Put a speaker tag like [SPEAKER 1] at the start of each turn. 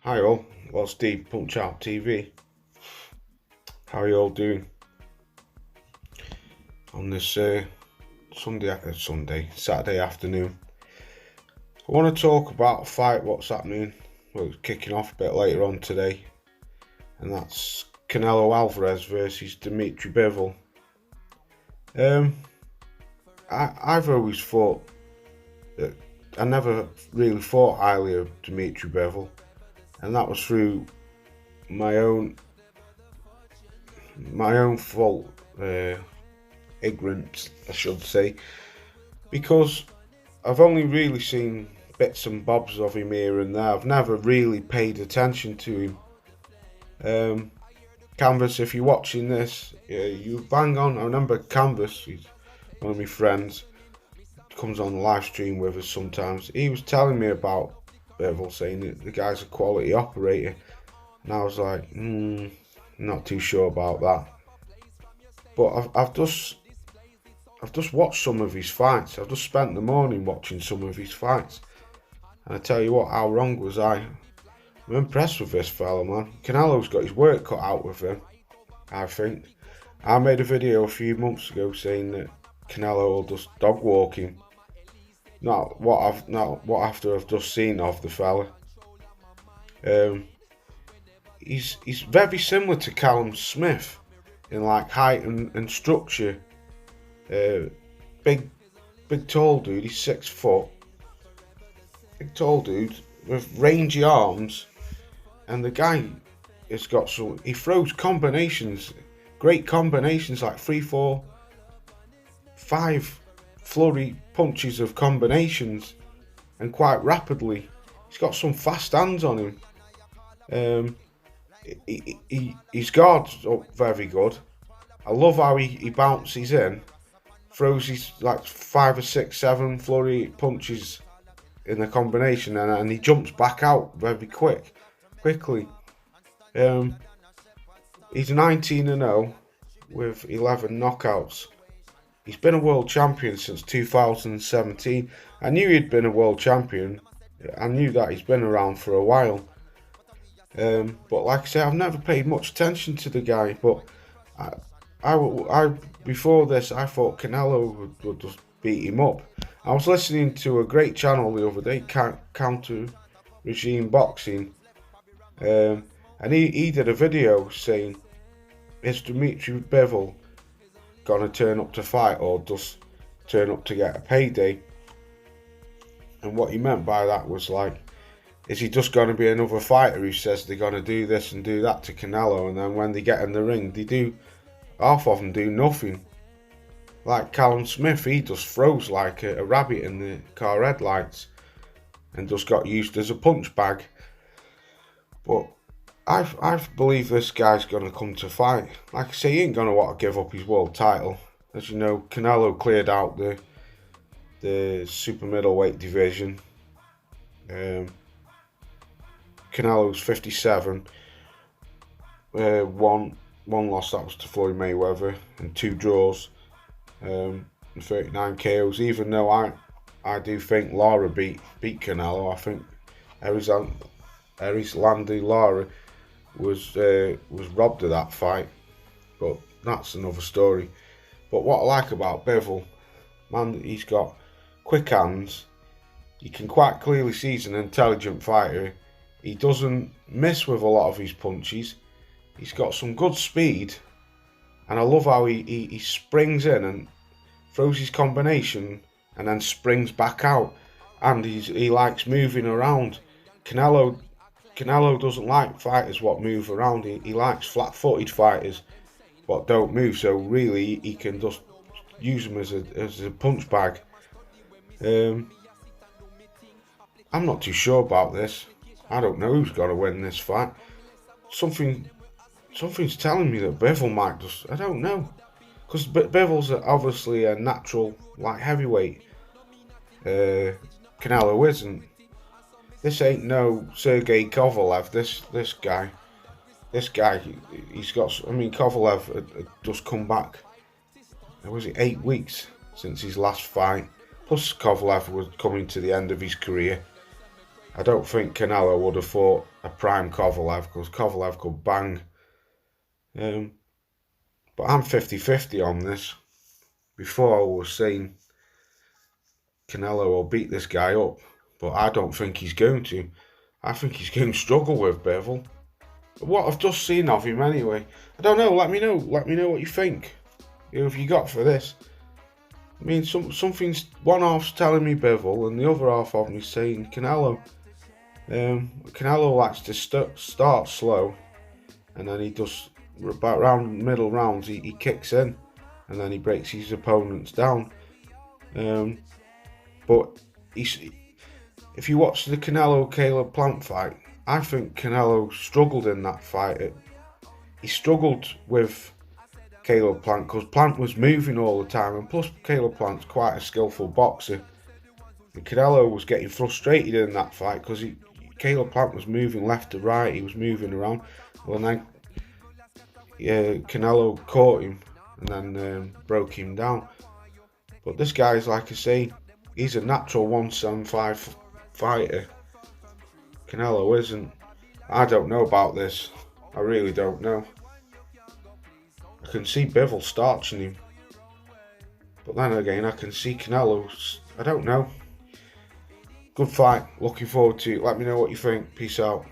[SPEAKER 1] Hi all, well Steve Punch Out TV. How are you all doing on this Saturday afternoon? I want to talk about a fight what's happening. Well, it's kicking off a bit later on today, and that's Canelo Alvarez versus Dmitrii Bivol. I've always thought that I never really thought highly of Dmitrii Bivol, and that was through my own fault. Ignorance, I should say, because I've only really seen bits and bobs of him here and there. I've never really paid attention to him. Canvas, if you're watching this, you bang on. I remember Canvas, he's one of my friends, comes on the live stream with us sometimes. He was telling me about Bivol, saying that the guy's a quality operator, and I was like, not too sure about that. But I've just watched some of his fights. I've just spent the morning watching some of his fights. And I tell you what, how wrong was I? I'm impressed with this fella, man. Canelo's got his work cut out with him, I think. I made a video a few months ago saying that Canelo will just dog walk him. Not what after I've just seen of the fella. He's very similar to Callum Smith in like height and structure. Big tall dude, he's 6 foot. Big tall dude with rangy arms, and the guy has got he throws combinations, great combinations, like 3, 4, 5 flurry punches of combinations, and quite rapidly. He's got some fast hands on him. His guard's up very good. I love how he bounces in, throws his like 5 or 6, 7 flurry punches in the combination, and he jumps back out very quickly. He's 19-0 with 11 knockouts. He's been a world champion since 2017. I knew he'd been a world champion. I knew that he's been around for a while. But like I say, I've never paid much attention to the guy. But I before this, I thought Canelo would just beat him up. I was listening to a great channel the other day, Counter Regime Boxing, and he did a video saying, is Dmitrii Bivol gonna turn up to fight or just turn up to get a payday? And what he meant by that was like, is he just gonna be another fighter who says they're gonna do this and do that to Canelo, and then when they get in the ring, half of them do nothing. Like Callum Smith, he just throws like a rabbit in the car headlights and just got used as a punch bag. But I believe this guy's going to come to fight. Like I say, he ain't going to want to give up his world title. As you know, Canelo cleared out the super middleweight division. Canelo's 57. One loss, that was to Floyd Mayweather, and 2 draws. 39 KOs. Even though I do think Lara beat Canelo, I think Erislandy Lara was robbed of that fight, but that's another story. But what I like about Bivol, man, he's got quick hands. You can quite clearly see he's an intelligent fighter. He doesn't miss with a lot of his punches. He's got some good speed, and I love how he springs in and throws his combination and then springs back out, and he likes moving around. Canelo doesn't like fighters what move around. He likes flat-footed fighters what don't move. So really, he can just use them as a punch bag. I'm not too sure about this. I don't know who's got to win this fight. Something's telling me that Bivol might just. I don't know, because Bivol's obviously a natural light heavyweight. Canelo isn't. This ain't no Sergey Kovalev. This guy, he's got. I mean, Kovalev had just come back. Was it 8 weeks since his last fight? Plus, Kovalev was coming to the end of his career. I don't think Canelo would have fought a prime Kovalev, because Kovalev could bang. But I'm 50-50 on this. Before I was saying Canelo will beat this guy up, but I don't think he's going to. I think he's going to struggle with Bivol. What I've just seen of him anyway, I don't know. Let me know what you think. Who have you got for this? I mean, something's one half's telling me Bivol, and the other half of me saying Canelo. Canelo likes to start slow, and then he does about round middle rounds. He kicks in, and then he breaks his opponents down. But if you watch the Canelo-Caleb Plant fight, I think Canelo struggled in that fight. He struggled with Caleb Plant because Plant was moving all the time, and plus Caleb Plant's quite a skillful boxer. And Canelo was getting frustrated in that fight because Caleb Plant was moving left to right, he was moving around. Well, then Canelo caught him and then broke him down. But this guy's, like I say, he's a natural 175 fighter. Canelo isn't. I don't know about this. I really don't know. I can see Bivol starching him. But then again, I can see Canelo's. I don't know. Good fight. Looking forward to it. Let me know what you think. Peace out.